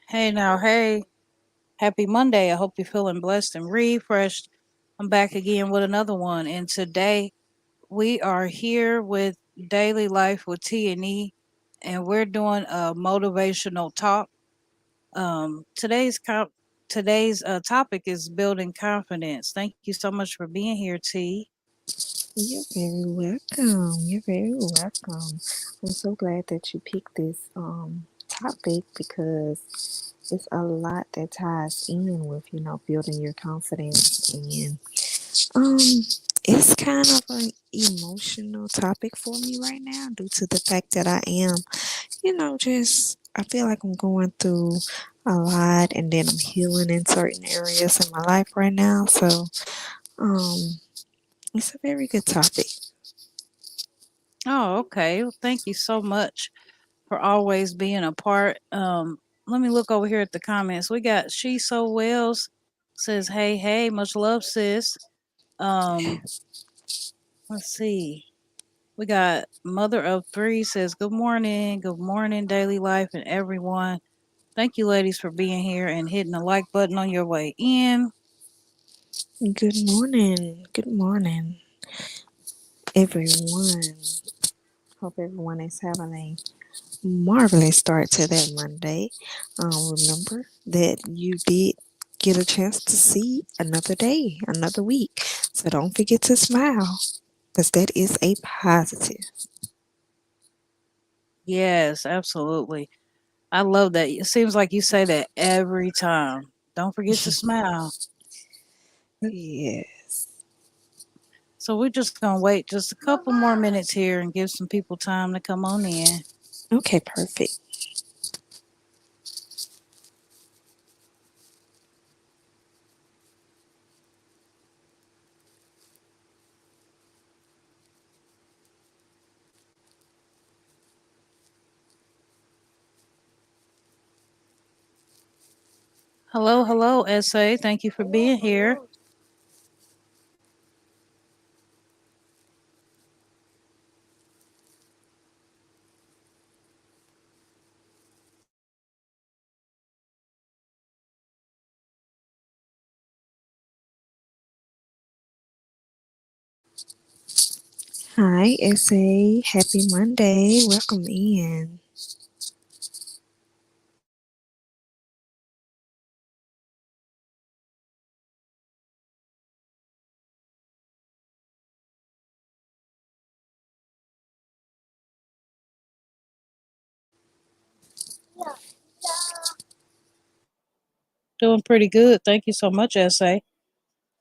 Hey now, hey, happy Monday. I hope you're feeling blessed and refreshed. I'm back again with another one. And today we are here with Daily Life with T and E, and we're doing a motivational talk. Today's topic is building confidence. Thank you so much for being here, T. You're very welcome. You're very welcome. I'm so glad that you picked this topic because it's a lot that ties in with, building your confidence and um it's kind of an emotional topic for me right now due to the fact that I am, just I feel like I'm going through a lot and then I'm healing in certain areas in my life right now. So um it's a very good topic. Oh, okay. Well, thank you so much for always being a part. Let me look over here at the comments. We got She So Wells says, "Hey, hey, much love, sis." Um, let's see. We got Mother of Three says, Good morning, Daily Life and everyone. Thank you, ladies, for being here and hitting the like button on your way in." Good morning. Good morning, everyone. Hope everyone is having a marvelous start to their Monday. Remember that you did get a chance to see another day, another week. So don't forget to smile because that is a positive. Yes, absolutely. I love that. It seems like you say that every time. Don't forget to smile. Yes. So we're just gonna wait just a couple more minutes here and give some people time to come on in. Okay, perfect. Hello, hello, SA. Thank you for being here. Hi, SA. Happy Monday. Welcome in. Doing pretty good. Thank you so much, SA.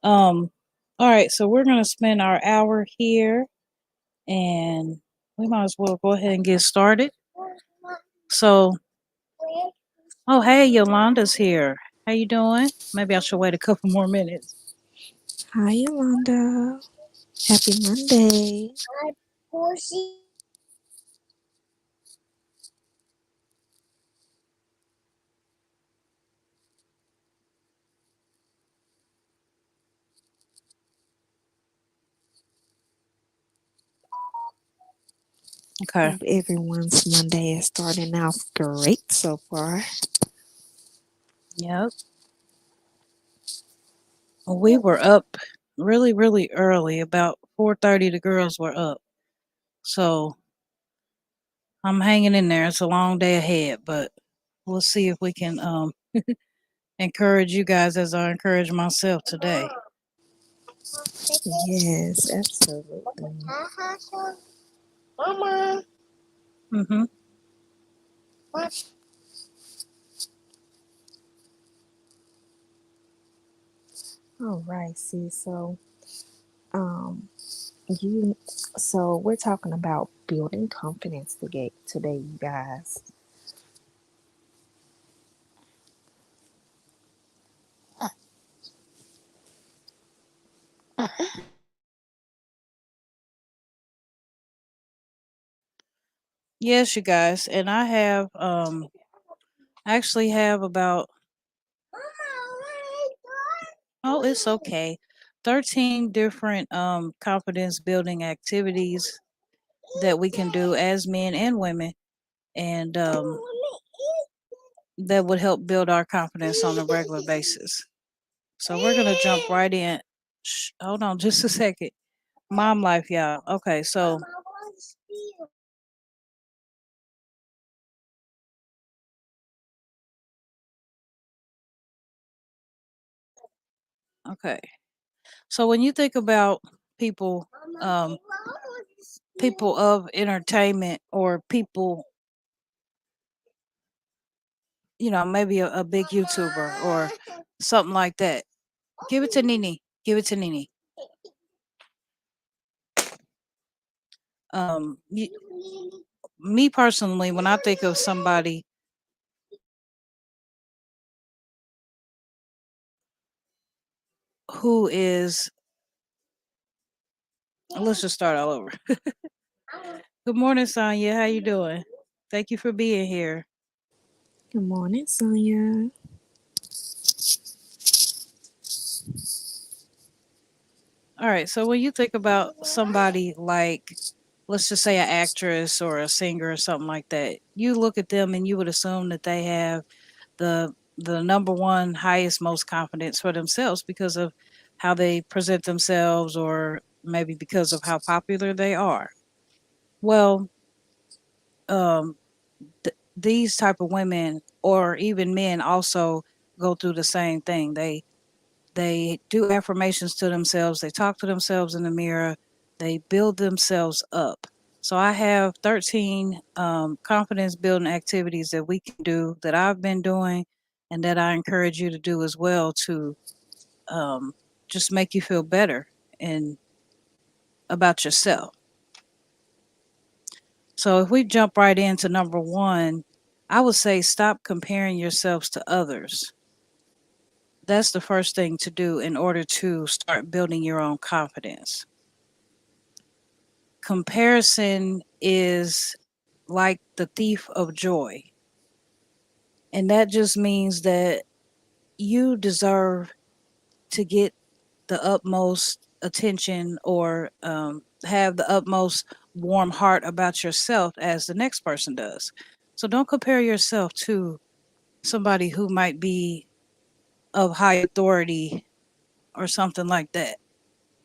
Um, all right, so we're gonna spend our hour here and we might as well go ahead and get started. So, oh hey, Yolanda's here. How you doing? Maybe I should wait a couple more minutes. Hi, Yolanda. Happy Monday. Okay. Hope everyone's Monday is starting off great so far. Yep. We were up really, really early. About 4:30, the girls were up. So I'm hanging in there. It's a long day ahead, but we'll see if we can encourage you guys as I encourage myself today. Yes, absolutely. Mm-hmm. All right, see, um, you, so we're talking about building confidence today, you guys. Yes, you guys, and I have actually have about oh, it's okay. 13 different confidence building activities that we can do as men and women. And that would help build our confidence on a regular basis. So we're gonna jump right in. Hold on, just a second. Mom life, y'all. Okay, so okay, so when you think about people, um, people of entertainment or people, maybe a big YouTuber or something like that. Give it to Nini. Give it to Nini. You, me personally, when I think of somebody who is, let's just start all over. Good morning, Sonya. How you doing? Thank you for being here. Good morning, Sonia. All right. So when you think about somebody like, let's just say an actress or a singer or something like that, you look at them and you would assume that they have the number one highest most confidence for themselves because of how they present themselves or maybe because of how popular they are. Well, um these type of women or even men also go through the same thing. They do affirmations to themselves, they talk to themselves in the mirror, they build themselves up. So I have 13 confidence building activities that we can do that I've been doing and that I encourage you to do as well to um, just make you feel better and about yourself. So if we jump right into number one, I would say stop comparing yourselves to others. That's the first thing to do in order to start building your own confidence. Comparison is like the thief of joy. And that just means that you deserve to get the utmost attention or have the utmost warm heart about yourself as the next person does. So don't compare yourself to somebody who might be of high authority or something like that,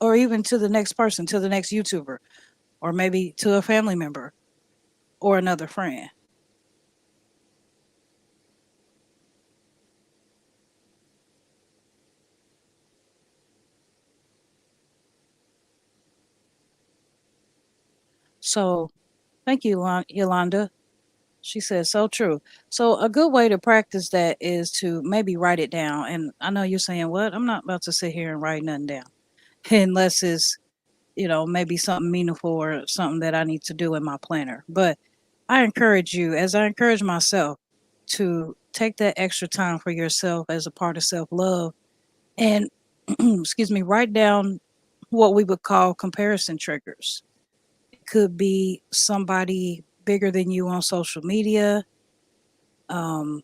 or even to the next person, to the next YouTuber, or maybe to a family member or another friend. So thank you, Yolanda. She says so true. So a good way to practice that is to maybe write it down. And I know you're saying, what? I'm not about to sit here and write nothing down unless it's, maybe something meaningful or something that I need to do in my planner. But I encourage you, as I encourage myself, to take that extra time for yourself as a part of self love and, excuse me, write down what we would call comparison triggers. It could be somebody bigger than you on social media. Um,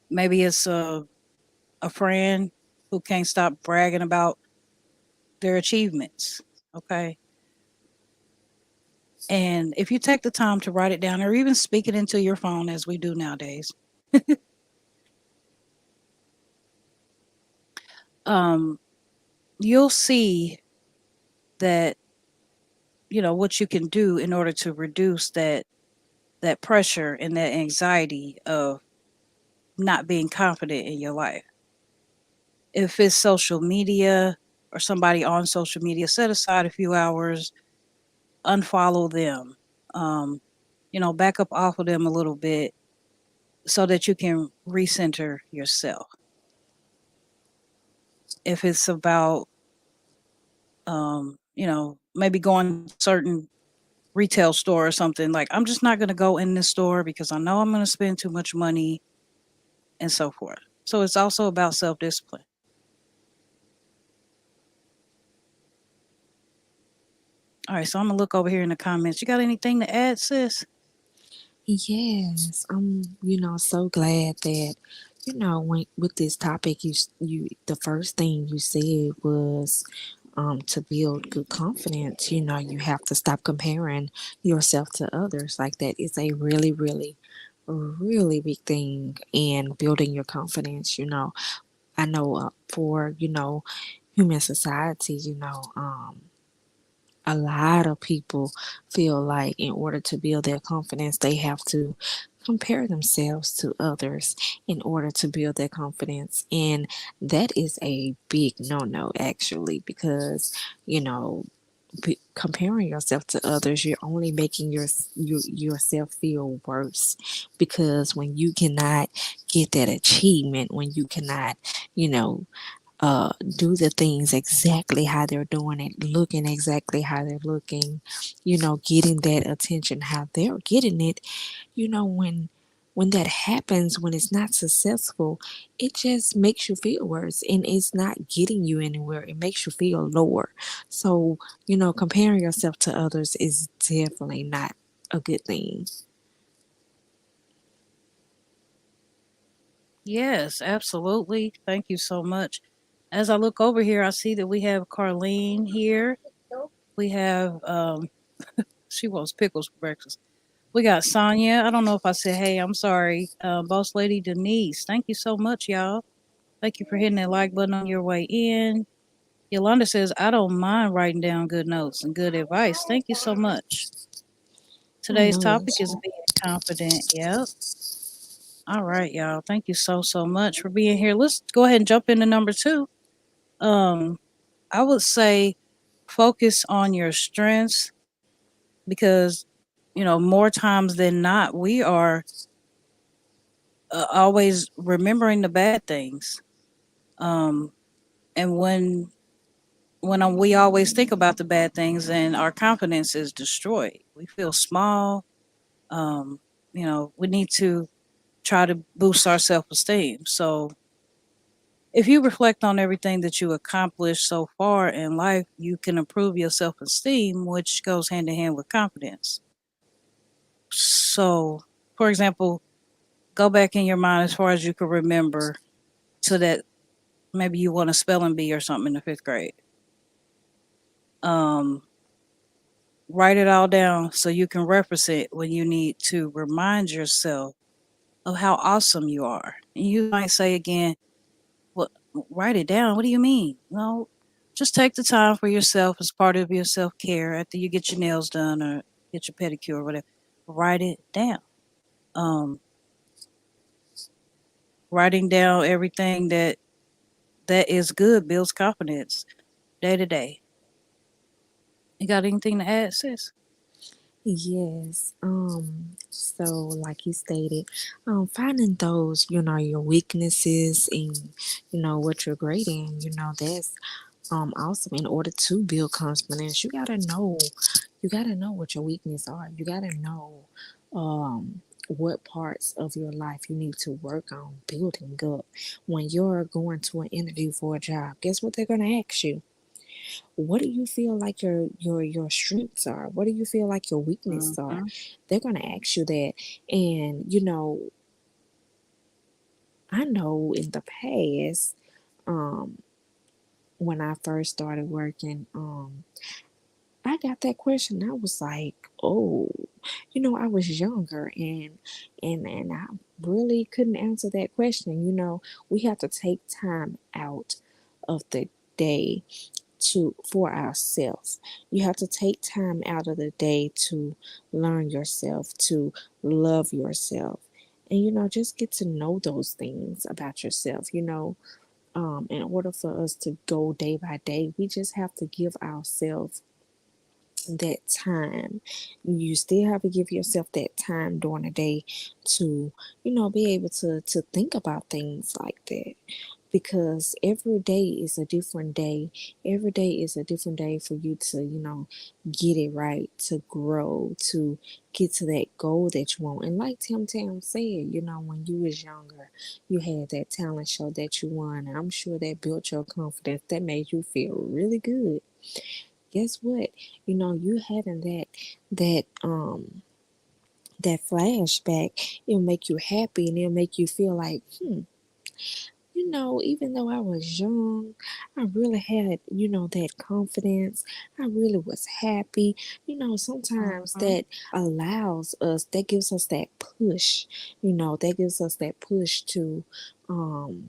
Maybe it's a friend who can't stop bragging about their achievements. Okay. And if you take the time to write it down or even speak it into your phone as we do nowadays, um, you'll see that, what you can do in order to reduce that pressure and that anxiety of not being confident in your life. If it's social media or somebody on social media, set aside a few hours, unfollow them, um, back up off of them a little bit so that you can recenter yourself. If it's about, maybe going to certain retail store or something, like, I'm just not going to go in this store because I know I'm going to spend too much money and so forth. So it's also about self discipline. All right, so I'm gonna look over here in the comments. You got anything to add, sis? Yes, I'm, so glad that, when with this topic, you the first thing you said was, to build good confidence, you have to stop comparing yourself to others. Like that is a really, really, really big thing in building your confidence. I know for human society, a lot of people feel like in order to build their confidence, they have to compare themselves to others in order to build their confidence. And that is a big no no, actually, because, you know, comparing yourself to others, you're only making yourself feel worse, because when you cannot get that achievement, when you cannot, you know, do the things exactly how they're doing it, looking exactly how they're looking, getting that attention how they're getting it, when that happens, when it's not successful, it just makes you feel worse and it's not getting you anywhere. It makes you feel lower. So, comparing yourself to others is definitely not a good thing. Yes, absolutely. Thank you so much. As I look over here, I see that we have Carlene here. We have she wants pickles for breakfast. We got Sonia. I don't know if I said hey, I'm sorry. Boss Lady Denise. Thank you so much, y'all. Thank you for hitting that like button on your way in. Yolanda says, I don't mind writing down good notes and good advice. Thank you so much. I Today's know topic that's is right. being confident. Yep. All right, y'all. Thank you so much for being here. Let's go ahead and jump into number two. Um, I would say focus on your strengths because, more times than not, we are always remembering the bad things. Um, and when we always think about the bad things, and our confidence is destroyed. We feel small. Um, we need to try to boost our self esteem. So if you reflect on everything that you accomplished so far in life, you can improve your self esteem, which goes hand in hand with confidence. So, for example, go back in your mind as far as you can remember to that maybe you won a spelling bee or something in the fifth grade. Um, Write it all down so you can reference it when you need to remind yourself of how awesome you are. And you might say again, "What? Write it down? What do you mean?" No, just take the time for yourself as part of your self care after you get your nails done or get your pedicure or whatever. Write it down. Um, Writing down everything that is good builds confidence day to day. You got anything to add, sis? Yes. So like you stated, finding those, your weaknesses and, what you're great in, that's awesome. In order to build confidence, you gotta know what your weaknesses are. You gotta know what parts of your life you need to work on building up. When you're going to an interview for a job, guess what they're gonna ask you? What do you feel like your strengths are? What do you feel like your weaknesses are? Mm-hmm. They're gonna ask you that. And I know in the past, um when I first started working, I got that question. I was like, oh, I was younger, and I really couldn't answer that question. We have to take time out of the day to for ourselves. You have to take time out of the day to learn yourself, to love yourself. And just get to know those things about yourself. In order for us to go day by day, we just have to give ourselves that time. You still have to give yourself that time during the day to, be able to think about things like that. Because every day is a different day. Every day is a different day for you to, get it right, to grow, to get to that goal that you want. And like Tam said, when you was younger, you had that talent show that you won. And I'm sure that built your confidence. That made you feel really good. Guess what? You having that flashback, it'll make you happy and it'll make you feel like, Even though I was young, I really had, that confidence. I really was happy. Sometimes Mhm. that allows us, that gives us that push, that gives us that push to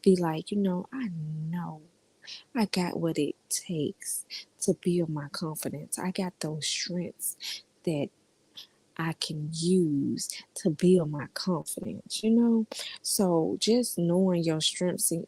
be like, I know I got what it takes to build my confidence. I got those strengths that I can use to build my confidence. So just knowing your strengths and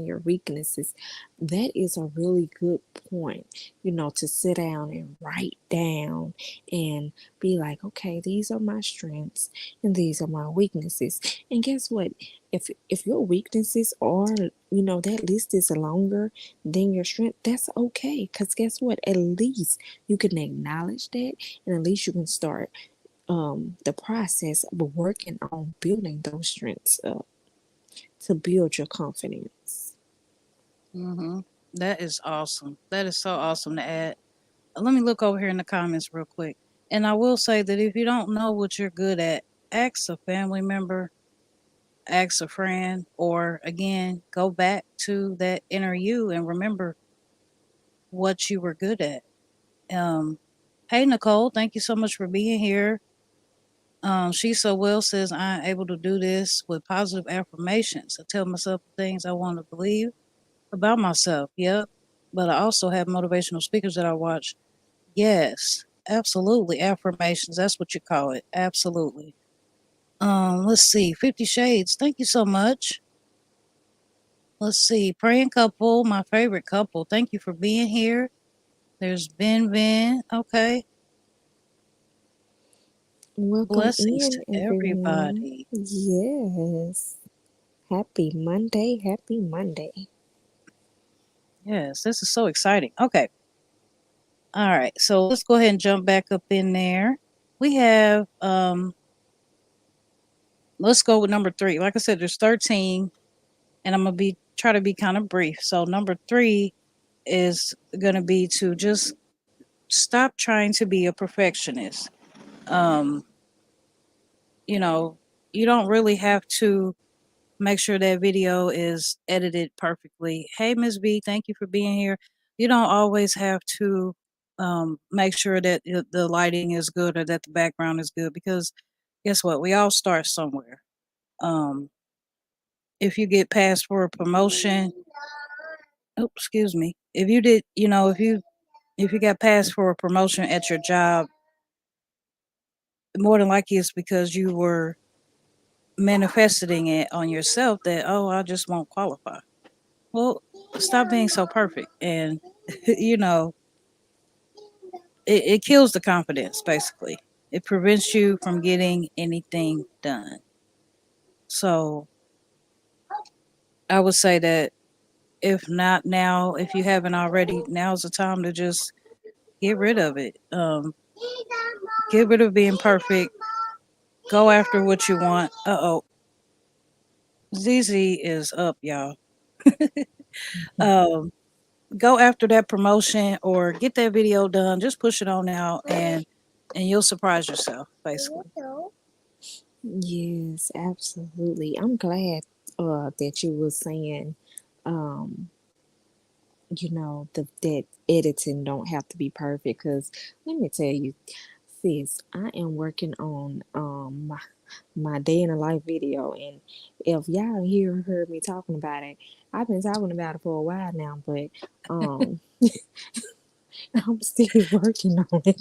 your weaknesses, that is a really good point, to sit down and write down and be like, okay, these are my strengths and these are my weaknesses. And guess what? If your weaknesses are, that list is longer than your strength, that's okay. Cause guess what? At least you can acknowledge that, and at least you can start the process of working on building those strengths up to build your confidence. Mhm. That is awesome. That is so awesome to add. Let me look over here in the comments real quick. And I will say that if you don't know what you're good at, ask a family member, ask a friend, or again, go back to that inner you and remember what you were good at. Um, hey Nicole, thank you so much for being here. She so well says I'm able to do this with positive affirmations. I tell myself the things I want to believe about myself. Yep. But I also have motivational speakers that I watch. Yes, absolutely. Affirmations. That's what you call it. Absolutely. Let's see. 50 Shades. Thank you so much. Let's see. Praying couple, my favorite couple. Thank you for being here. There's Ben. Okay. Welcome Blessings in, to everyone. everybody. Yes. Happy Monday. Happy Monday. Yes, this is so exciting. Okay. All right. So let's go ahead and jump back up in there. We have let's go with number 3. Like I said, there's 13 and I'm gonna be try to be kind of brief. So number 3 is gonna be to just stop trying to be a perfectionist. Um, you know, you don't really have to make sure that video is edited perfectly. Hey Miss B, thank you for being here. You don't always have to make sure that the lighting is good or that the background is good because guess what? We all start somewhere. Um, if you get passed for a promotion, oh, excuse me. If you did, if you got passed for a promotion at your job, more than likely it's because you were manifesting it on yourself that, oh, I just won't qualify. Well, stop being so perfect. And, you know, it kills the confidence, basically. It prevents you from getting anything done. So I would say that if not now, if you haven't already, now's the time to just get rid of it. Get rid of being perfect. Go after what you want. Oh, ZZ is up, y'all. um, go after that promotion or get that video done. Just push it on out, and you'll surprise yourself, basically. Yes, absolutely. I'm glad that you were saying, um, that editing don't have to be perfect. Because let me tell you, sis, I am working on my day in the life video, and if y'all here heard me talking about it, I've been talking about it for a while now, but um, I'm still working on it.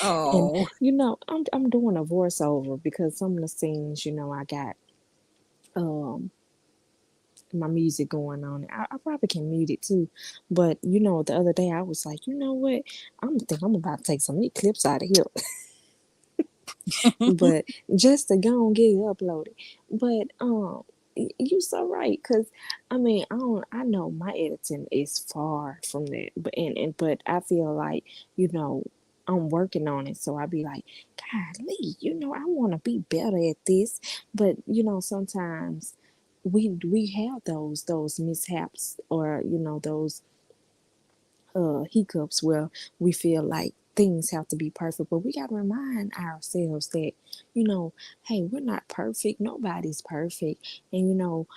And Oh, I'm doing a voiceover because some of the scenes, I got um my music going on. I probably can mute it too, but the other day I was like, you know what? I'm about to take some of these clips out of here, but just to go and get it uploaded. But you so right, cause I mean I know my editing is far from that, but I feel like you know I'm working on it, so I be like, golly, I want to be better at this, but sometimes we have those mishaps, or those hiccups where we feel like things have to be perfect, but we got to remind ourselves that you know hey, we're not perfect, nobody's perfect, and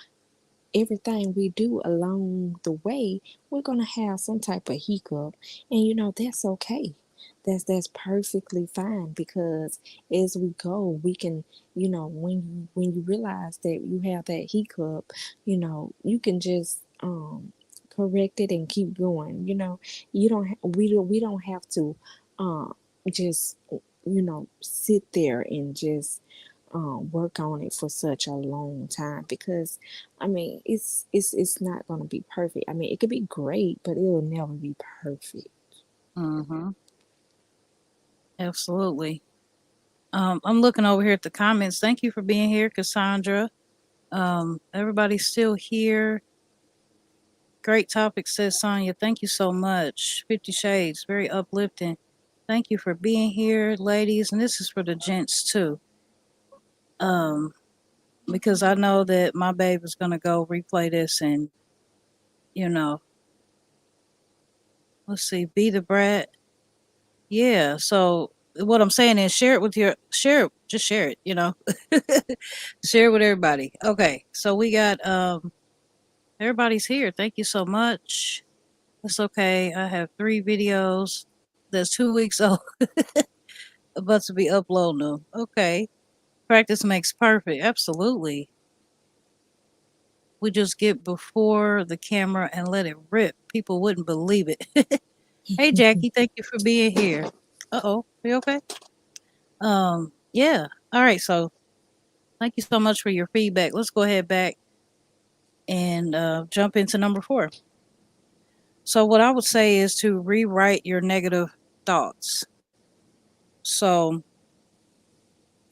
everything we do along the way, we're gonna have some type of hiccup, and that's okay. That's perfectly fine, because as we go, we can, when you realize that you have that hiccup, you can just correct it and keep going. We don't have to just sit there and just work on it for such a long time, because I mean it's not gonna be perfect. I mean, it could be great, but it will never be perfect. Mm-hmm. Absolutely. I'm looking over here at the comments. Thank you for being here, Cassandra. Everybody's still here. Great topic, says Sonia. Thank you so much. 50 Shades, very uplifting. Thank you for being here, ladies. And this is for the gents too. Um, because I know that my babe is gonna go replay this and you know, let's see, be the brat. Yeah. So what I'm saying is share it, just share it. Share it with everybody. Okay. So we got everybody's here. Thank you so much. It's okay. I have 3 videos that's 2 weeks old about to be uploading them. Okay. Practice makes perfect. Absolutely. We just get before the camera and let it rip. People wouldn't believe it. Hey Jackie, thank you for being here. Uh-oh. Are you okay? Yeah. All right, so thank you so much for your feedback. Let's go ahead back and jump into number 4. So what I would say is to rewrite your negative thoughts. So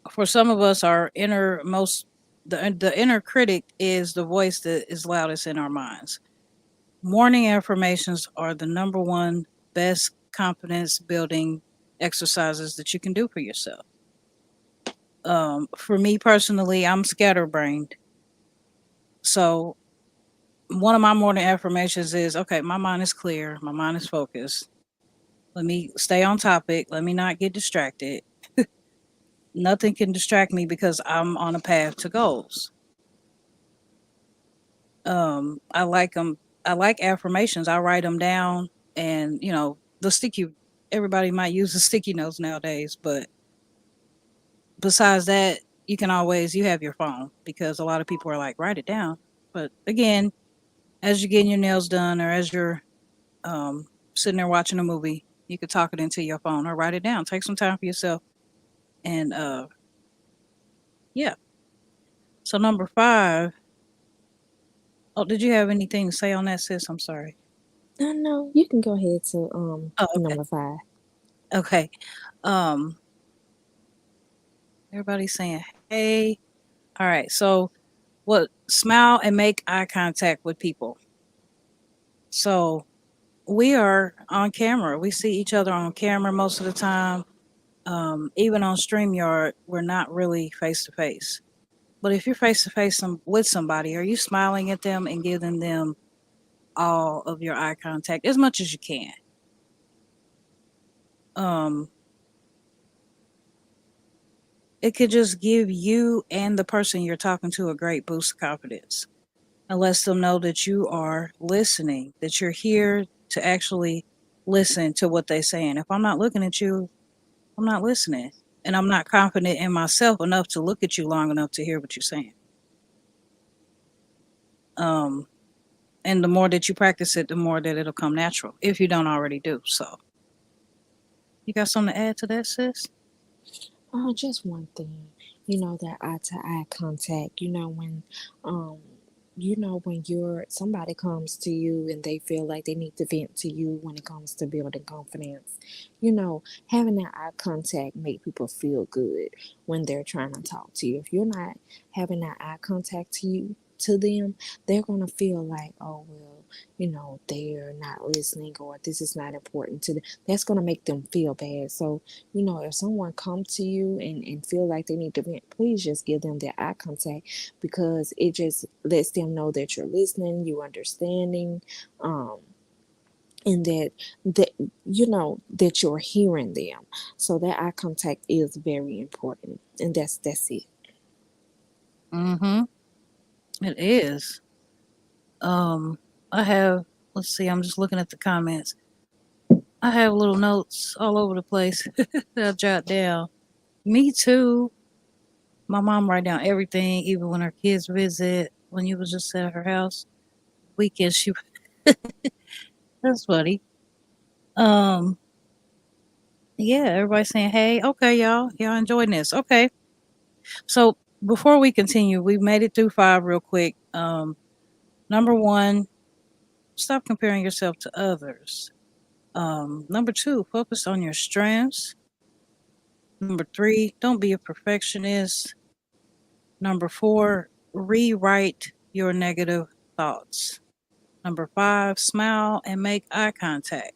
for some of us, our the inner critic is the voice that is loudest in our minds. Morning affirmations are the number one best confidence building exercises that you can do for yourself. For me personally, I'm scatterbrained. So one of my morning affirmations is, okay, my mind is clear, my mind is focused. Let me stay on topic. Let me not get distracted. Nothing can distract me because I'm on a path to goals. I like them. I like affirmations. I write them down, and the sticky. Everybody might use the sticky notes nowadays, but besides that, you have your phone, because a lot of people are like, write it down. But again, as you're getting your nails done, or as you're um, sitting there watching a movie, you could talk it into your phone or write it down. Take some time for yourself, and yeah. So number 5. Oh, did you have anything to say on that, sis? I'm sorry. I know you can go ahead to Oh, okay. number 5. Okay. Um, Everybody's saying, hey. All right. So, what? Smile and make eye contact with people. So, we are on camera. We see each other on camera most of the time. Even on StreamYard, we're not really face to face. But if you're face to face with somebody, are you smiling at them and giving them all of your eye contact as much as you can? Um, it could just give you and the person you're talking to a great boost of confidence. It lets them know that you are listening, that you're here to actually listen to what they're saying. If I'm not looking at you, I'm not listening. And I'm not confident in myself enough to look at you long enough to hear what you're saying. Um, and the more that you practice it, the more that it'll come natural, if you don't already do. So, you got something to add to that, sis? Just one thing, that eye to eye contact. Um, when somebody comes to you and they feel like they need to vent to you when it comes to building confidence. Having that eye contact make people feel good when they're trying to talk to you. If you're not having that eye contact to them, they're gonna feel like, oh well, they're not listening, or this is not important to them. That's gonna make them feel bad. So if someone come to you and feel like they need to vent, please just give them their eye contact, because it just lets them know that you're listening, you understanding, um, and that that you're hearing them. So that eye contact is very important, and that's it. Mm-hmm. It is. Um, I have, let's see, I'm just looking at the comments. I have little notes all over the place that I jot down. Me too. My mom write down everything, even when her kids visit. When you was just at her house, weekend, she that's funny. Um, yeah, everybody saying, "Hey, okay, y'all enjoying this?" Okay, so before we continue, we made it through five real quick. Number one, stop comparing yourself to others. Number two, focus on your strengths. Number three, don't be a perfectionist. Number four, rewrite your negative thoughts. Number five, smile and make eye contact.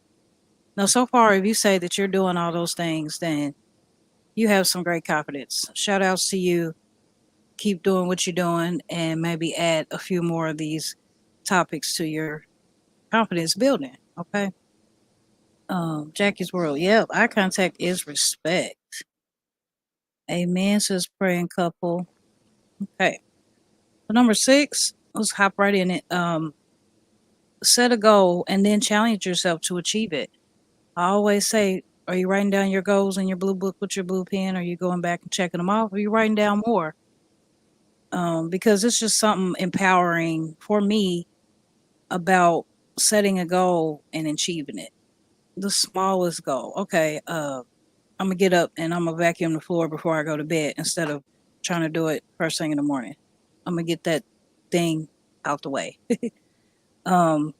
Now, so far, if you say that you're doing all those things, then you have some great confidence. Shout outs to you. Keep doing what you're doing and maybe add a few more of these topics to your confidence building. Okay. Jackie's World. Yep. Eye contact is respect. Amen, says praying couple. Okay. So number six, let's hop right in it. Set a goal and then challenge yourself to achieve it. I always say, are you writing down your goals in your blue book with your blue pen? Are you going back and checking them off? Are you writing down more? Because it's just something empowering for me about setting a goal and achieving it. The smallest goal. Okay, I'm gonna get up and I'm gonna vacuum the floor before I go to bed instead of trying to do it first thing in the morning. I'm gonna get that thing out the way. um,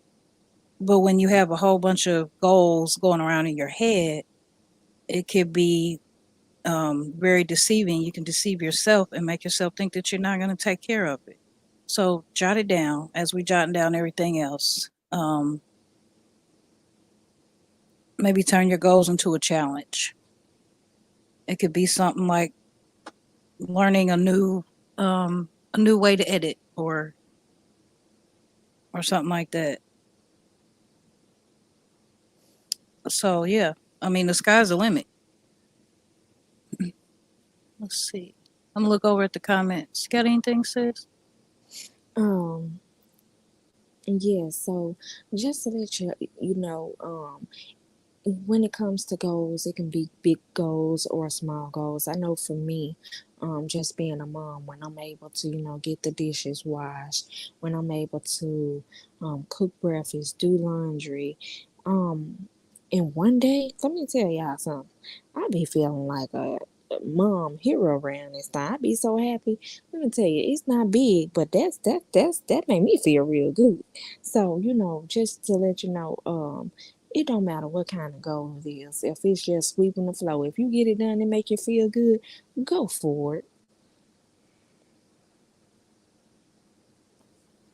but when you have a whole bunch of goals going around in your head, it could be very deceiving. You can deceive yourself and make yourself think that you're not going to take care of it. So jot it down as we jotting down everything else. Maybe turn your goals into a challenge. It could be something like learning a new way to edit or something like that. So yeah, I mean the sky's the limit. Let's see. I'm gonna look over at the comments. Got anything, sis? Um, yeah, so just to let you know, when it comes to goals, it can be big goals or small goals. I know for me, just being a mom, when I'm able to, get the dishes washed, when I'm able to cook breakfast, do laundry, um, in one day, let me tell y'all something. I be feeling like a mom hero around this time. I be so happy. Let me tell you, it's not big, but that made me feel real good. So, just to let you know, it don't matter what kind of goal it is. If it's just sweeping the floor, if you get it done and make you feel good, go for it.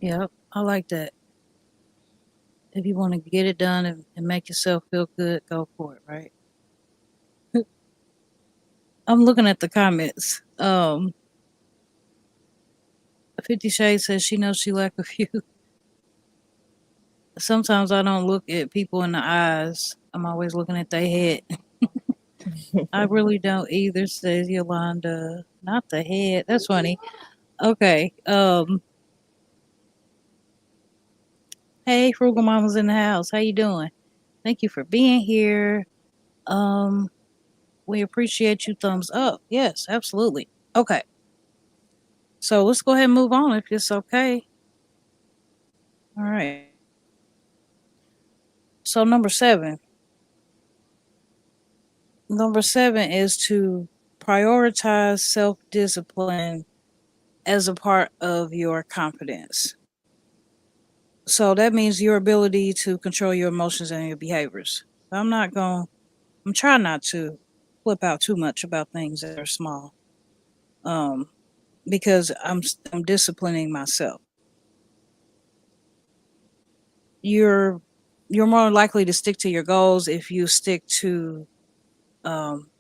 Yep, I like that. If you want to get it done and make yourself feel good, go for it, right? I'm looking at the comments. 50 Shades says she knows she lack a few. Sometimes I don't look at people in the eyes. I'm always looking at their head. I really don't either, says Yolanda. Not the head. That's funny. Okay. Hey, Frugal Mama's in the house. How you doing? Thank you for being here. Um, we appreciate you. Thumbs up. Yes, absolutely. Okay. So let's go ahead and move on if it's okay. All right. So number seven is to prioritize self discipline as a part of your confidence. So that means your ability to control your emotions and your behaviors. I'm trying not to flip out too much about things that are small. Um, because I'm disciplining myself. You're you're more likely to stick to your goals if you stick to um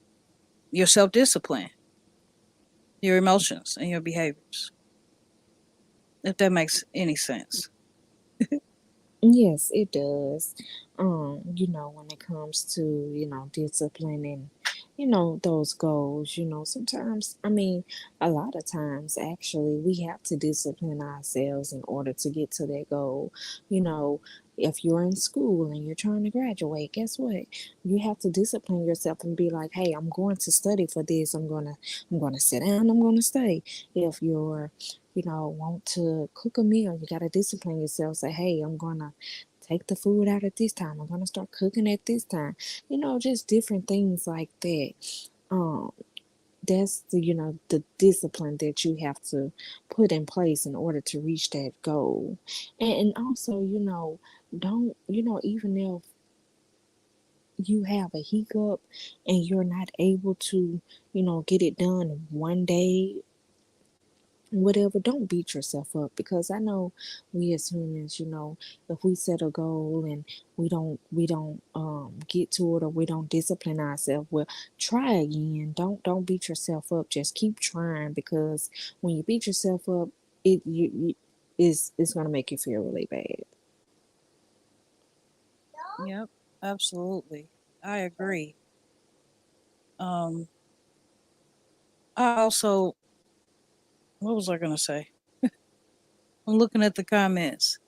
your self discipline, your emotions and your behaviors. If that makes any sense. Yes, it does. When it comes to, disciplining those goals. Sometimes, I mean, a lot of times, actually, we have to discipline ourselves in order to get to that goal. You know, if you're in school and you're trying to graduate, guess what? You have to discipline yourself and be like, hey, I'm going to study for this. I'm gonna sit down, I'm gonna study. If you're, want to cook a meal, you gotta discipline yourself. Say, hey, I'm gonna take the food out at this time. I'm gonna start cooking at this time. Just different things like that. Um, that's the discipline that you have to put in place in order to reach that goal. And also, don't, even if you have a hiccup and you're not able to, get it done one day, whatever, don't beat yourself up, because I know we as humans, if we set a goal and we don't get to it, or we don't discipline ourselves, well, try again. Don't beat yourself up, just keep trying, because when you beat yourself up, it's going to make you feel really bad. Yep, absolutely. I agree. Um, I also, what was I gonna say? I'm looking at the comments.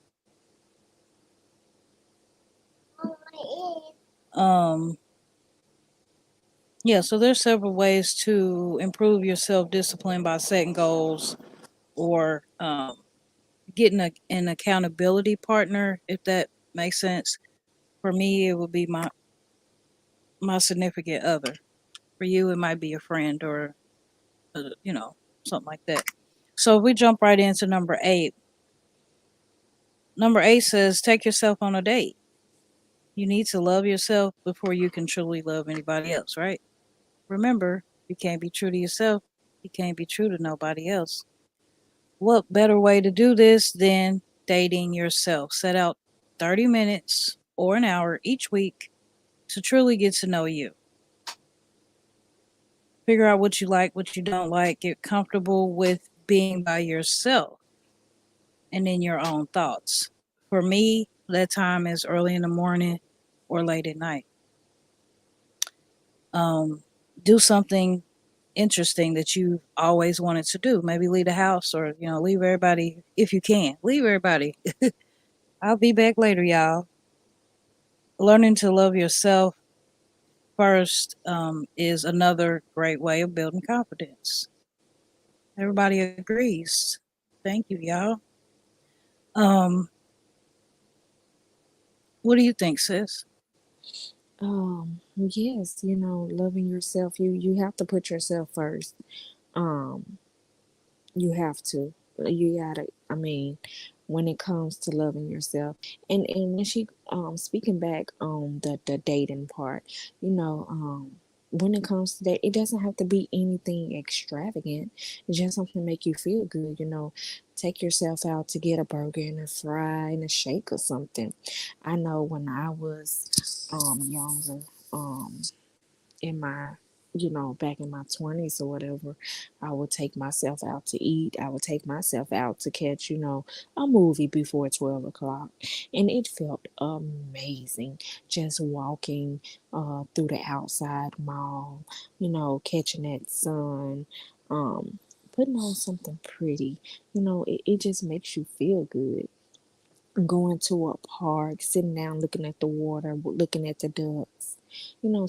Um, yeah, so there's several ways to improve your self discipline by setting goals or getting an accountability partner, if that makes sense. For me, it would be my significant other. For you, it might be a friend or something like that. So if we jump right into number 8, number 8 says take yourself on a date. You need to love yourself before you can truly love anybody else, right? Remember, you can't be true to yourself. You can't be true to nobody else. What better way to do this than dating yourself? Set out 30 minutes or an hour each week to truly get to know you. Figure out what you like, what you don't like, get comfortable with being by yourself and in your own thoughts. For me, that time is early in the morning or late at night. Um, do something interesting that you've always wanted to do. Maybe leave the house, or leave everybody if you can. Leave everybody. I'll be back later, y'all. Learning to love yourself first is another great way of building confidence. Everybody agrees. Thank you, y'all. Um, what do you think, sis? Yes, loving yourself, you have to put yourself first. um You have to. You gotta. I mean, when it comes to loving yourself, and when she speaking back on the dating part, when it comes to that, it doesn't have to be anything extravagant. It's just something to make you feel good. Take yourself out to get a burger and a fry and a shake or something. I know when I was younger, in my back in my 20s or whatever, I would take myself out to eat. I would take myself out to catch a movie before 12 o'clock, and it felt amazing just walking through the outside mall, catching that sun, putting on something pretty. It just makes you feel good. Going to a park, sitting down, looking at the water, looking at the ducks,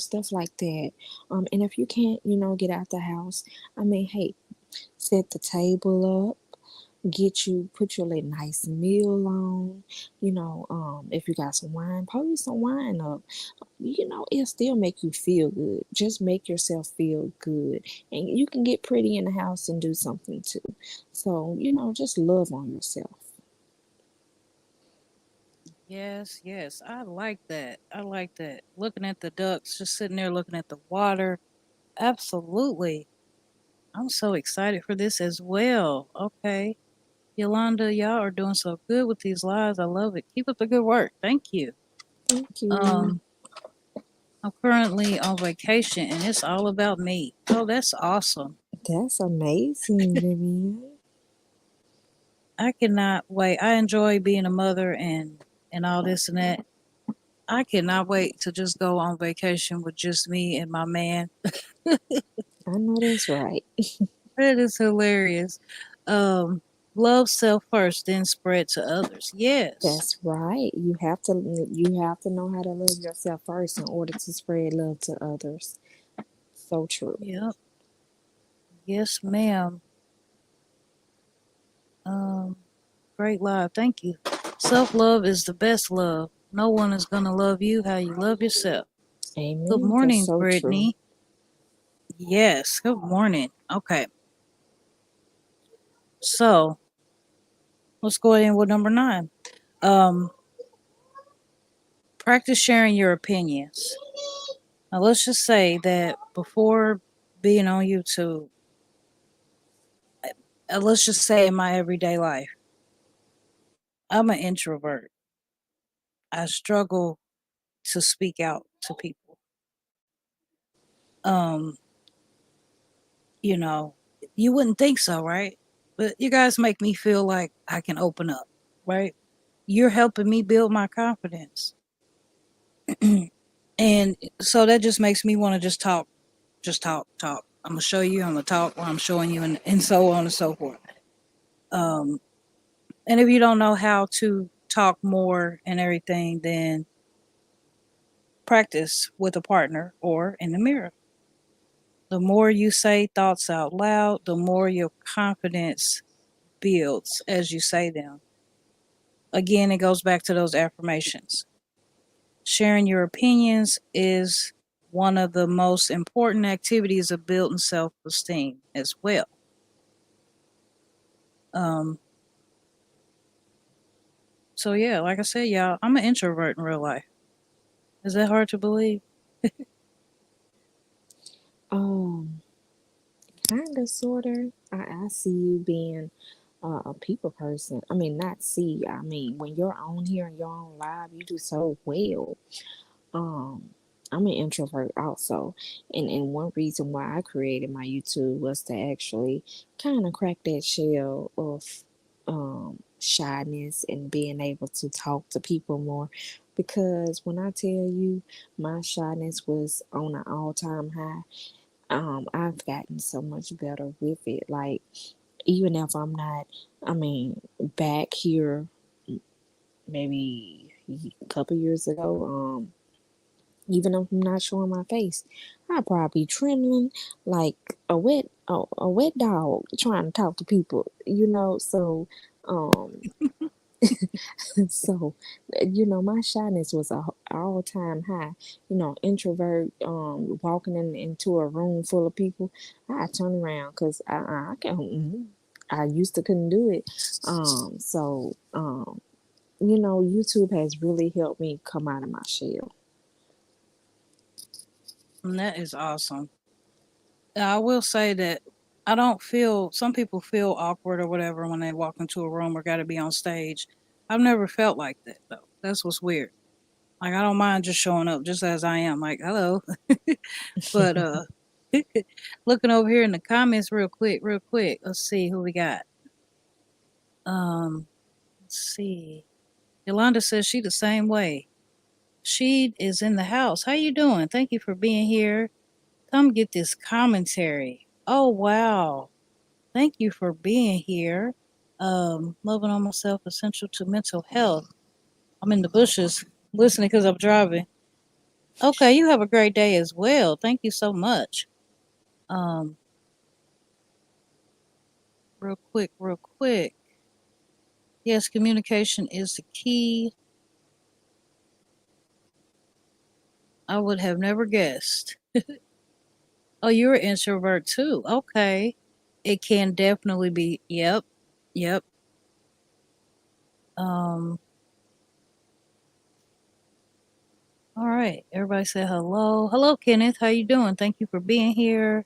stuff like that. And if you can't, get out the house, I mean, hey, set the table up, put your little nice meal on. If you got some wine, pour you some wine up. It'll still make you feel good. Just make yourself feel good, and you can get pretty in the house and do something too. So, just love on yourself. Yes, yes. I like that. I like that. Looking at the ducks, just sitting there looking at the water. Absolutely. I'm so excited for this as well. Okay. Yolanda, y'all are doing so good with these lives. I love it. Keep up the good work. Thank you. Thank you. Um, I'm currently on vacation and it's all about me. Oh, that's awesome. That's amazing, Vivian. I cannot wait. I enjoy being a mother and all this and that. I cannot wait to just go on vacation with just me and my man. I know that's right. That is hilarious. Um, love self first, then spread to others. Yes. That's right. You have to know how to love yourself first in order to spread love to others. So true. Yep. Yes, ma'am. Um, great live. Thank you. Self love is the best love. No one is gonna love you how you love yourself. Good Amen. That's morning, so true. Brittany. Yes. Good morning. Okay. So let's go in with number 9. Um, practice sharing your opinions. Now let's just say that before being on YouTube, let's just say in my everyday life, I'm an introvert. I struggle to speak out to people. Um, you know, you wouldn't think so, right? But you guys make me feel like I can open up, right? You're helping me build my confidence. And so that just makes me want to just talk, talk. I'm gonna show you, I'm gonna talk, or I'm showing you, and so on and so forth. Um, and if you don't know how to talk more and everything, then practice with a partner or in the mirror. The more you say thoughts out loud, the more your confidence builds as you say them. Again, it goes back to those affirmations. Sharing your opinions is one of the most important activities of building self esteem as well. Um, so, yeah, like I said, y'all, I'm an introvert in real life. Is that hard to believe? Um, Kind of, sort of. I see you being a people person. I mean, not see. I mean, when you're on here and you're on live, you do so well. Um, I'm an introvert also, and one reason why I created my YouTube was to actually kind of crack that shell of shyness and being able to talk to people more. Because when I tell you my shyness was on an all time high, I've gotten so much better with it. Like, even if I'm not, I mean, back here maybe a couple years ago, even if I'm not showing my face, I'd probably be trembling like a wet dog trying to talk to people, you know. So, um, so my shyness was a all time high. Introvert, walking into a room full of people, I turn around because I can't. I used to couldn't do it. YouTube has really helped me come out of my shell. And that is awesome. I will say that I don't feel, some people feel awkward or whatever when they walk into a room or got to be on stage. I've never felt like that, though. That's what's weird. Like, I don't mind just showing up just as I am. Like, hello. But looking over here in the comments real quick, real quick. Let's see who we got. Let's see. Yolanda says she the same way. She is in the house. How you doing? Thank you for being here. Come get this commentary. Oh wow. Thank you for being here. Loving on myself essential to mental health. I'm in the bushes listening because I'm driving. Okay, you have a great day as well. Thank you so much. Um, real quick, real quick. Yes, communication is the key. I would have never guessed. Oh, you're an introvert too. Okay. It can definitely be. Yep. Yep. Um, all right. Everybody say hello. Hello, Kenneth. How you doing? Thank you for being here.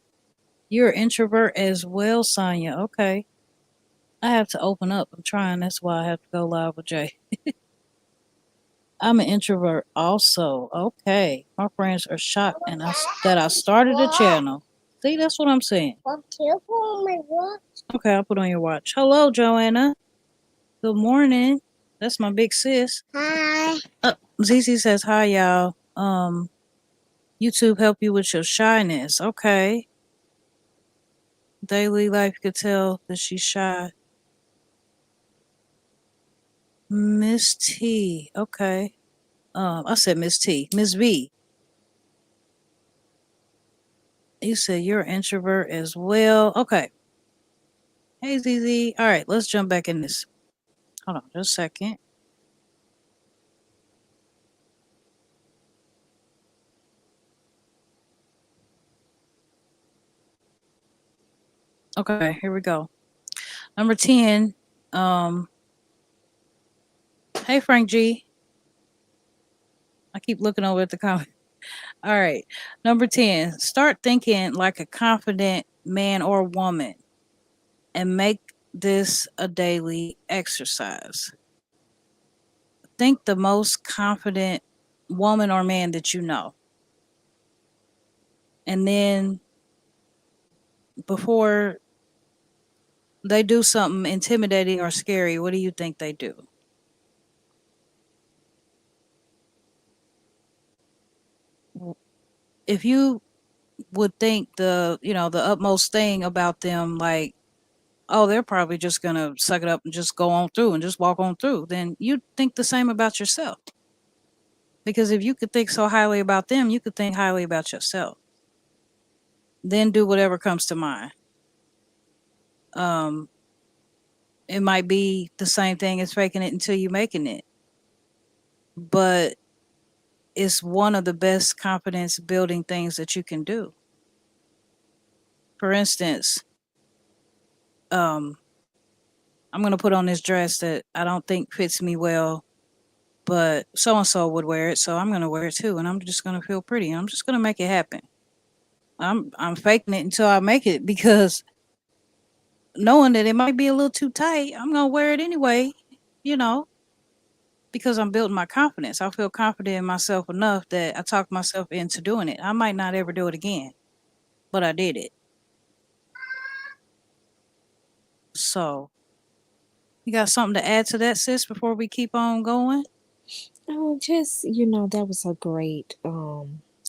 You're an introvert as well, Sonya. Okay. I have to open up. I'm trying. That's why I have to go live with Jay. I'm an introvert also. Okay. My friends are shocked that I started a channel. See, that's what I'm saying. Okay, I'll put on your watch. Hello, Joanna. Good morning. That's my big sis. Hi. ZZ says, "Hi y'all. YouTube help you with your shyness. Okay. Daily life could tell that she's shy. Miss T. Okay. I said Miss T. Miss V. You said you're an introvert as well. Okay. Hey ZZ. All right, let's jump back in this. Hold on just a second. Okay, here we go. Number 10. Um, hey Frank G. I keep looking over at the comment. All right. Number 10. Start thinking like a confident man or woman and make this a daily exercise. Think the most confident woman or man that you know. And then before they do something intimidating or scary, what do you think they do? If you would think the utmost thing about them, like, oh, they're probably just going to suck it up and just go on through and just walk on through, then you think the same about yourself. Because if you could think so highly about them, you could think highly about yourself. Then do whatever comes to mind. Um, it might be the same thing as faking it until you making it, but it's one of the best confidence building things that you can do. For instance, um, I'm gonna put on this dress that I don't think fits me well, but so and so would wear it, so I'm gonna wear it too, and I'm just gonna feel pretty. I'm just gonna make it happen. I'm faking it until I make it because knowing that it might be a little too tight, I'm gonna wear it anyway, you know, because I'm building my confidence. I feel confident in myself enough that I talk myself into doing it. I might not ever do it again, but I did it. So, you got something to add to that, sis, before we keep on going? Oh, just that was a great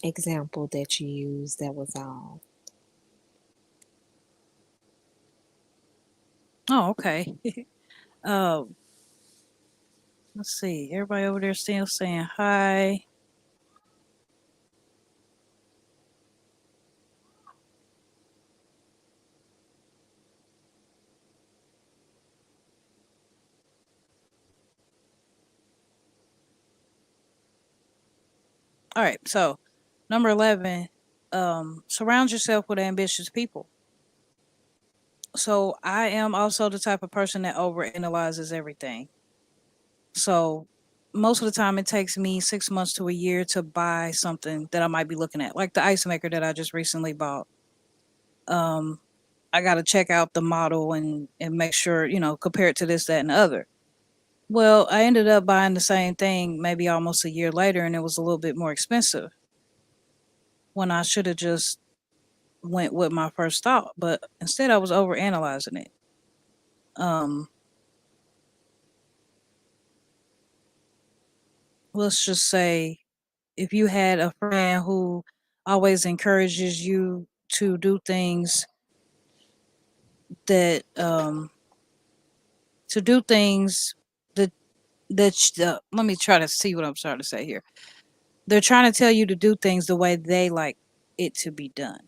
example that you used. That was all. Oh, okay. um, let's see. Everybody over there still saying hi. All right. So, number 11, surround yourself with ambitious people. So, I am also the type of person that overanalyzes everything. So, most of the time, it takes me 6 months to a year to buy something that I might be looking at, like the ice maker that I just recently bought. Um, I got to check out the model and make sure, compare it to this, that, and the other. Well, I ended up buying the same thing maybe almost a year later, and it was a little bit more expensive when I should have just went with my first thought. But instead, I was over analyzing it. Um, let's just say if you had a friend who always encourages you to do things that to do things that let me try to see what I'm trying to say here. They're trying to tell you to do things the way they like it to be done,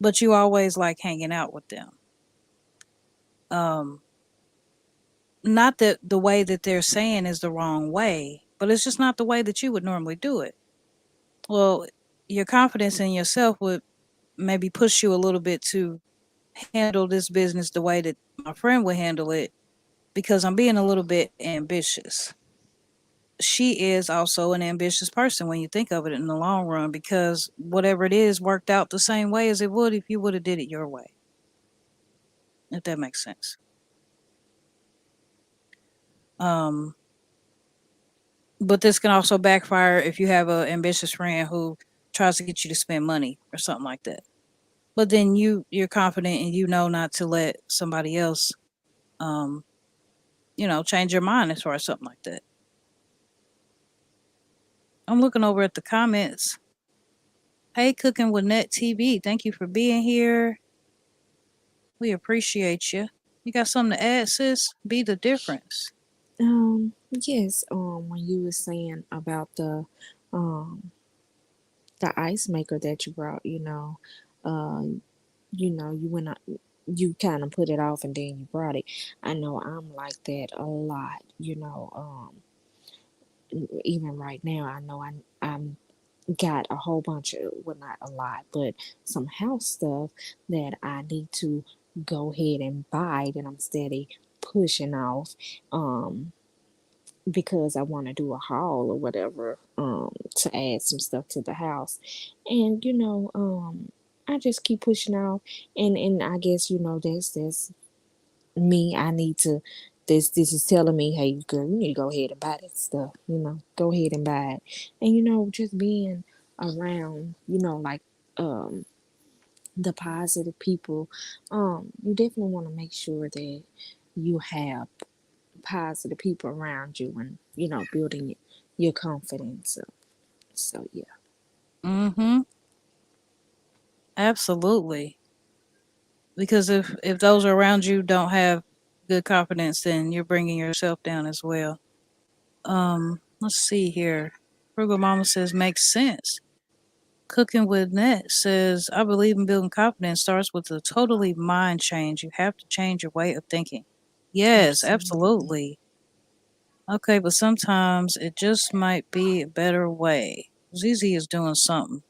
but you always like hanging out with them. Um, not that the way that they're saying is the wrong way, but it's just not the way that you would normally do it. Well, your confidence in yourself would maybe push you a little bit to handle this business the way that my friend would handle it because I'm being a little bit ambitious. She is also an ambitious person when you think of it in the long run because whatever it is worked out the same way as it would if you would have did it your way, if that makes sense. Um, but this can also backfire if you have an ambitious friend who tries to get you to spend money or something like that. But then you're confident and you know not to let somebody else um change your mind as far as something like that. I'm looking over at the comments. Hey, Cooking with Net TV. Thank you for being here. We appreciate you. You got something to add, sis? Be the difference. Yes, when you were saying about um the ice maker that you brought, uh, you went out, you kind of put it off and then you brought it. I know I'm like that a lot, even right now, I know I'm got a whole bunch of, well, not a lot, but some house stuff that I need to go ahead and buy that I'm steady pushing off. Um, because I want to do a haul or whatever, to add some stuff to the house. And I just keep pushing off, and I guess that's me. I need to. This is telling me, hey, girl, you need to go ahead and buy that stuff. Go ahead and buy it. And just being around, like the positive people. You definitely want to make sure that you have positive people around you, and building your confidence up. So yeah. Mm-hmm. Absolutely. Because if those around you don't have good confidence, then you're bringing yourself down as well. Let's see here. Frugal Mama says makes sense. Cooking with Net says I believe in building confidence starts with a totally mind change. You have to change your way of thinking. Yes, Absolutely. absolutely. Okay, but sometimes it just might be a better way. Zizi is doing something.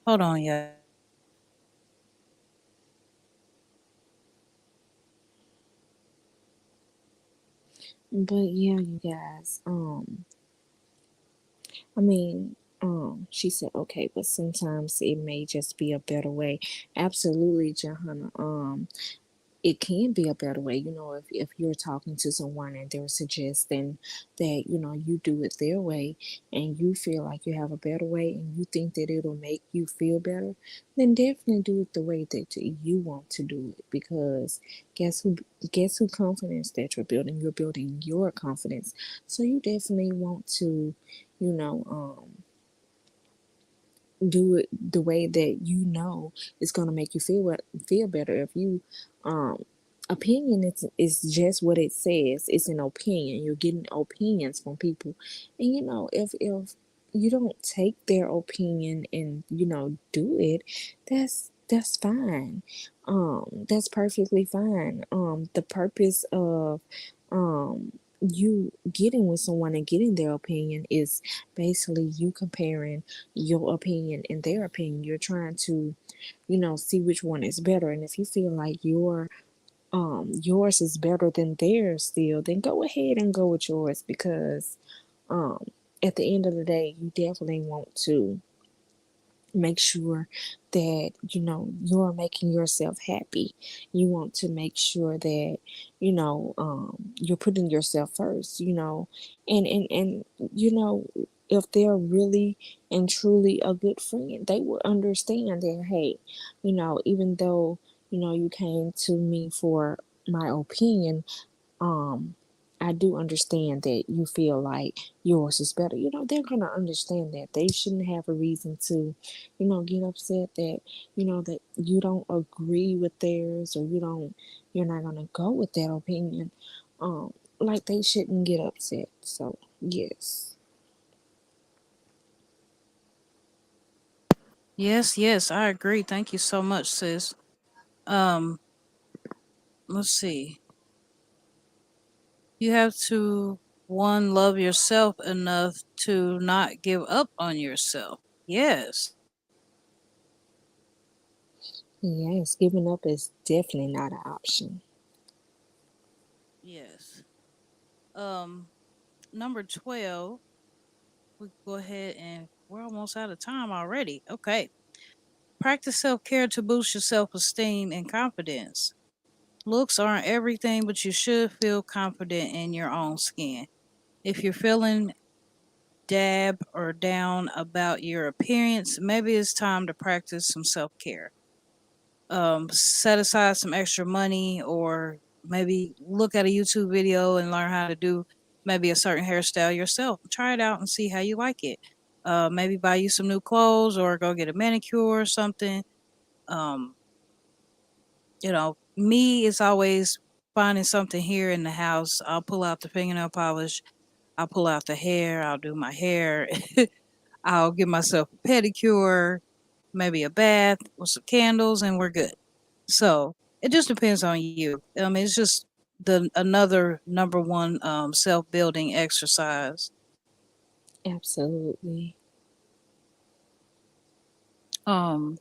Hold on, y'all. But yeah, you guys, I mean, she said, okay, but sometimes it may just be a better way. Absolutely, Johanna. It can be a better way, if you're talking to someone and they're suggesting that, you do it their way, and you feel like you have a better way and you think that it'll make you feel better, then definitely do it the way that you want to do it. Because guess who guess who confidence that you're building your confidence. So you definitely want to, you know, do it the way that is going to make you feel better. If you um opinion is just what it says. It's an opinion. You're getting opinions from people, and if you don't take their opinion and do it, that's fine. That's perfectly fine. The purpose of you getting with someone and getting their opinion is basically you comparing your opinion and their opinion. You're trying to, see which one is better. And if you feel like yours is better than theirs still, then go ahead and go with yours, because um at the end of the day, you definitely want to make sure that you're making yourself happy. You want to make sure that you're putting yourself first, and if they're really and truly a good friend, they will understand that, hey, even though you came to me for my opinion, um I do understand that you feel like yours is better. They're gonna understand that. They shouldn't have a reason to, get upset that, that you don't agree with theirs, or you're not gonna go with that opinion. Like, they shouldn't get upset. So yes. Yes, yes, I agree. Thank you so much, sis. Um, let's see. You have to one love yourself enough to not give up on yourself. Yes. Yes, giving up is definitely not an option. Yes. Um, number 12, we go ahead and we're almost out of time already. Okay. Practice self-care to boost your self-esteem and confidence. Looks aren't everything, but you should feel confident in your own skin. If you're feeling dab or down about your appearance, maybe it's time to practice some self care. Set aside some extra money, or maybe look at a YouTube video and learn how to do maybe a certain hairstyle yourself. Try it out and see how you like it. Maybe buy you some new clothes or go get a manicure or something. Um, me is always finding something here in the house. I'll pull out the fingernail polish. I'll pull out the hair. I'll do my hair. I'll give myself a pedicure, maybe a bath with some candles, and we're good. So it just depends on you. It's just the another number one self building exercise. Absolutely. Um,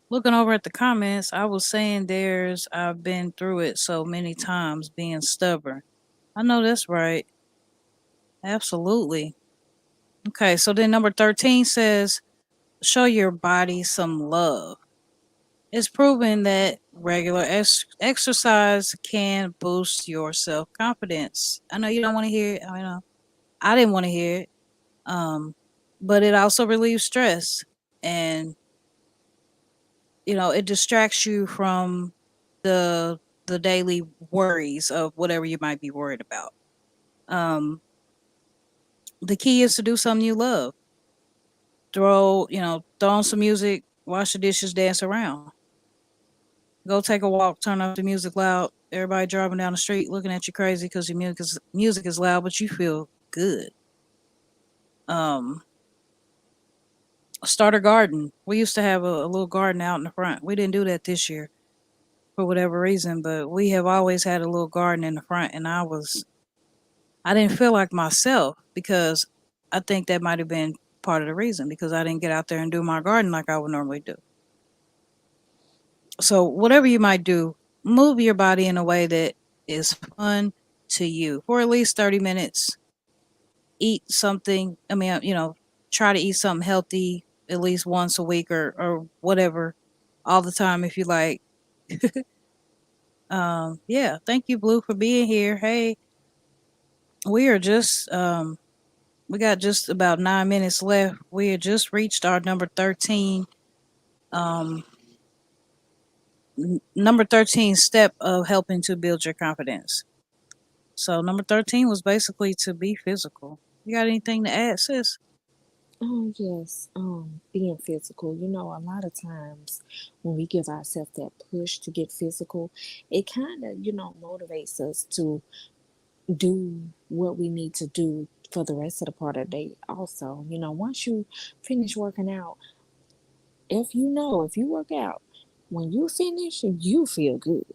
Looking over at the comments, I was saying I've been through it so many times being stubborn. I know that's right. Absolutely. Okay, so then number 13 says, show your body some love. It's proven that regular exercise can boost your self confidence. I know you don't want to hear it. I know I didn't want to hear it. Um, but it also relieves stress, and it distracts you from the the daily worries of whatever you might be worried about. Um, the key is to do something you love. Throw on some music, wash the dishes, dance around. Go take a walk, turn up the music loud. Everybody driving down the street looking at you crazy because your music is loud, but you feel good. Um, Start a garden. We used to have a little garden out in the front. We didn't do that this year for whatever reason, but we have always had a little garden in the front, and I didn't feel like myself because I think that might have been part of the reason because I didn't get out there and do my garden like I would normally do. So whatever you might do, move your body in a way that is fun to you for at least 30 minutes. Eat something. Try to eat something healthy at least once a week or whatever, all the time if you like. Yeah, thank you, Blue, for being here. Hey, we are just we got just about 9 minutes left. We had just reached our um number 13 step of helping to build your confidence. So number 13 was basically to be physical. You got anything to add, sis? Oh, yes. Being physical. A lot of times when we give ourselves that push to get physical, it kind of, motivates us to do what we need to do for the rest of the part of the day. Also, once you finish working out, if you work out, when you finish, you feel good.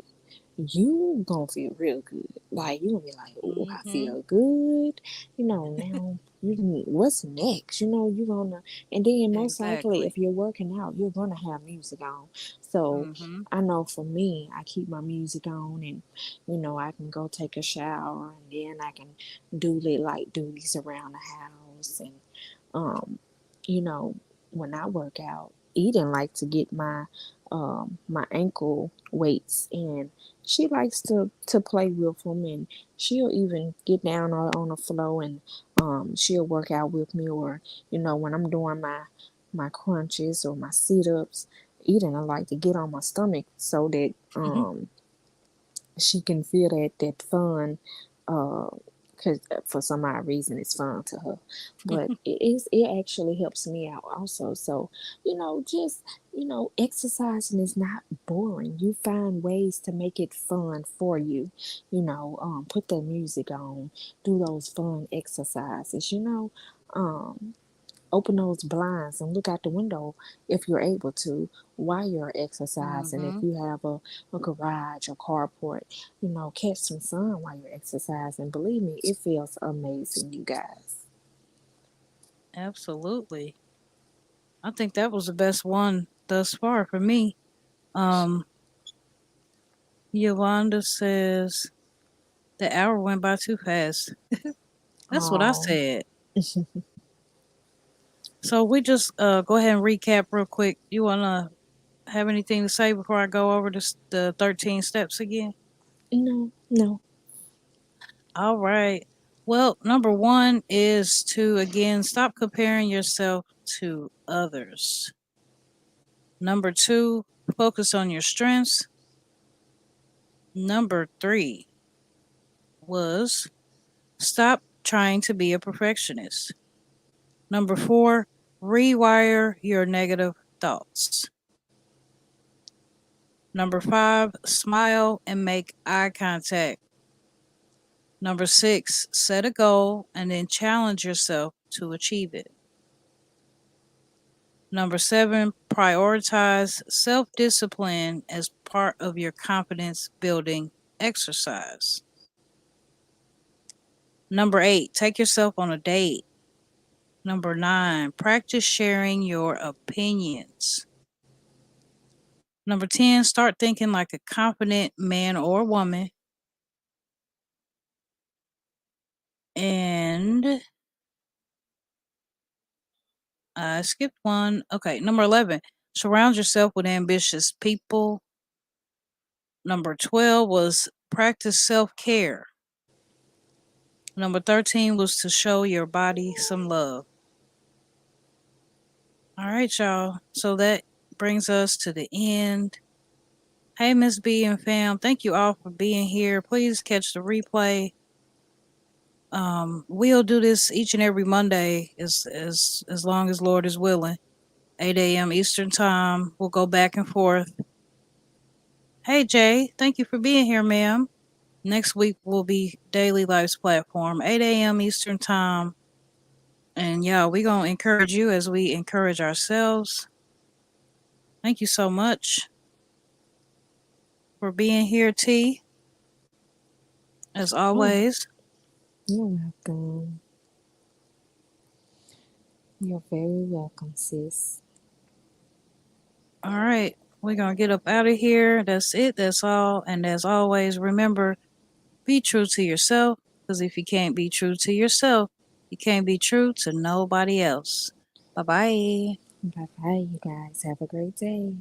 You gonna feel real good. Like you gonna be like, oh, I Mm-hmm. feel good. Now you need what's next. You gonna, and then most likely Exactly. if you're working out, you're gonna have music on. So Mm-hmm. I know for me, I keep my music on, and I can go take a shower, and then I can do the light duties around the house, and um, you know, when I work out, Eden like to get my ankle weights, and she likes to play with them, and she'll even get down on the floor, and she'll work out with me, or when I'm doing my crunches or my sit-ups, Eden I like to get on my stomach so that she can feel that fun, because for some odd reason it's fun to her, but it actually helps me out also. So just exercising is not boring. You find ways to make it fun for you. Put the music on, do those fun exercises. Open those blinds and look out the window if you're able to while you're exercising. If Mm-hmm. you have a garage or carport, catch some sun while you're exercising. Believe me, it feels amazing, you guys. Absolutely. I think that was the best one thus far for me. Um, Yolanda says the hour went by too fast. That's what I Oh, said. So we just go ahead and recap real quick. You wanna have anything to say before I go over the 13 steps again? no, no. All right. Well, number one is to again stop comparing yourself to others. Number two, focus on your strengths. Number three was stop trying to be a perfectionist. Number 4, rewire your negative thoughts. Number 5, smile and make eye contact. Number 6, set a goal and then challenge yourself to achieve it. Number 7, prioritize self discipline as part of your confidence building exercise. Number 8, take yourself on a date. Number 9, practice sharing your opinions. Number 10, start thinking like a confident man or woman. And I skipped one. Okay, number 11, surround yourself with ambitious people. Number 12 was practice self care. Number 13 was to show your body some love. All right, y'all. So that brings us to the end. Hey, Miss B and fam, thank you all for being here. Please catch the replay. We'll do this each and every Monday as long as Lord is willing. 8 a.m. Eastern time. We'll go back and forth. Hey Jay, thank you for being here, ma'am. Next week will be Daily Life's platform, 8 a.m. Eastern time. And yeah, we're gonna encourage you as we encourage ourselves. Thank you so much for being here, T. As Oh, always. you're welcome. You're very welcome, sis. All right. We're going to get up out of here. That's it. That's all. And as always, remember, be true to yourself. Because if you can't be true to yourself, you can't be true to nobody else. Bye bye. Bye bye, you guys. Have a great day.